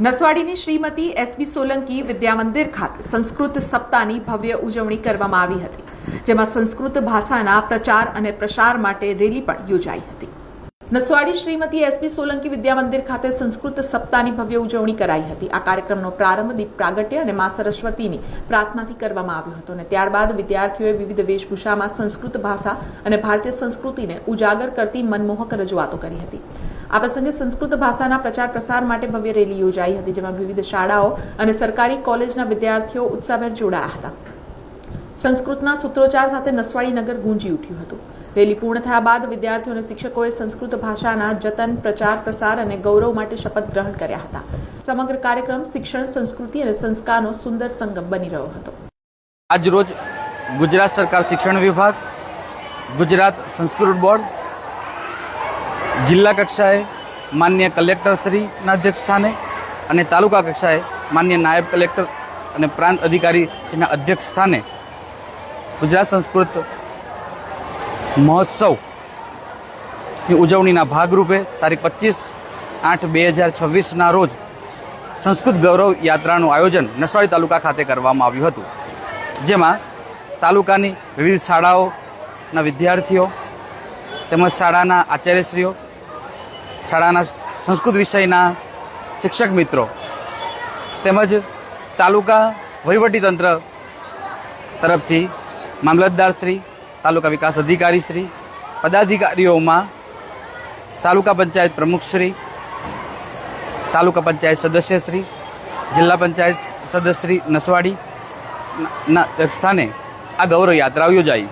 નસવાડીની Shrimati SB Solanki Vidyamandir ખાતે સંસ્કૃત સપ્તાહની ભવ્ય ઉજવણી કરવામાં આવી હતી, જેમાં સંસ્કૃત ભાષાના પ્રચાર અને પ્રસાર માટે રેલી પણ યોજાઈ હતી। નસવાડી શ્રીમતી એસબી સોલંકી વિદ્યામંદિર ખાતે સંસ્કૃત સપ્તાહની ભવ્ય ઉજવણી કરાઈ હતી। આ કાર્યક્રમનો પ્રારંભ દીપ પ્રાગટ્ય અને મા સરસ્વતીની પ્રાર્થનાથી કરવામાં આવ્યો હતો અને ત્યારબાદ વિદ્યાર્થીઓએ વિવિધ વેશભૂષામાં સંસ્કૃત ભાષા અને ભારતીય સંસ્કૃતિને ઉજાગર કરતી મનમોહક રજૂઆતો કરી હતી। આ પ્રસંગે સંસ્કૃત ભાષાના પ્રચાર પ્રસાર માટે ભવ્ય રેલી યોજાઈ હતી, જેમાં વિવિધ શાળાઓ અને સરકારી કોલેજના વિદ્યાર્થીઓ ઉત્સાહભેર જોડાયા હતા। સંસ્કૃતના સૂત્રોચ્ચાર સાથે નસવાડી નગર ગુંજી ઉઠ્યું હતું। રેલી પૂર્ણ થયા બાદ વિદ્યાર્થીઓ અને શિક્ષકોએ સંસ્કૃત ભાષાના જતન, પ્રચાર, પ્રસાર અને ગૌરવ માટે શપથ ગ્રહણ કર્યા હતા। સમગ્ર કાર્યક્રમ શિક્ષણ, સંસ્કૃતિ અને સંસ્કારનો સુંદર સંગમ બની રહ્યો હતો। આજ રોજ ગુજરાત સરકાર શિક્ષણ વિભાગ, ગુજરાત સંસ્કૃત બોર્ડ, જિલ્લા કક્ષાએ માન્ય કલેક્ટરશ્રીના અધ્યક્ષ સ્થાને અને તાલુકા કક્ષાએ માન્ય નાયબ કલેક્ટર અને પ્રાંત અધિકારીશ્રીના અધ્યક્ષ સ્થાને ગુજરાત સંસ્કૃત મહોત્સવની ઉજવણીના ભાગરૂપે તારીખ 25/8/2026ના રોજ સંસ્કૃત ગૌરવ યાત્રાનું આયોજન નસવાડી તાલુકા ખાતે કરવામાં આવ્યું હતું, જેમાં તાલુકાની વિવિધ શાળાઓના વિદ્યાર્થીઓ તેમજ શાળાના આચાર્યશ્રીઓ, શાળાના સંસ્કૃત વિષયના શિક્ષક મિત્રો તેમજ તાલુકા વહીવટીતંત્ર તરફથી મામલતદારશ્રી, તાલુકા વિકાસ અધિકારીશ્રી, પદાધિકારીઓમાં તાલુકા પંચાયત પ્રમુખશ્રી, તાલુકા પંચાયત સદસ્યશ્રી, જિલ્લા પંચાયત સદસ્યશ્રી નસવાડીના સ્થાને આ ગૌરવ યાત્રા યોજાઈ।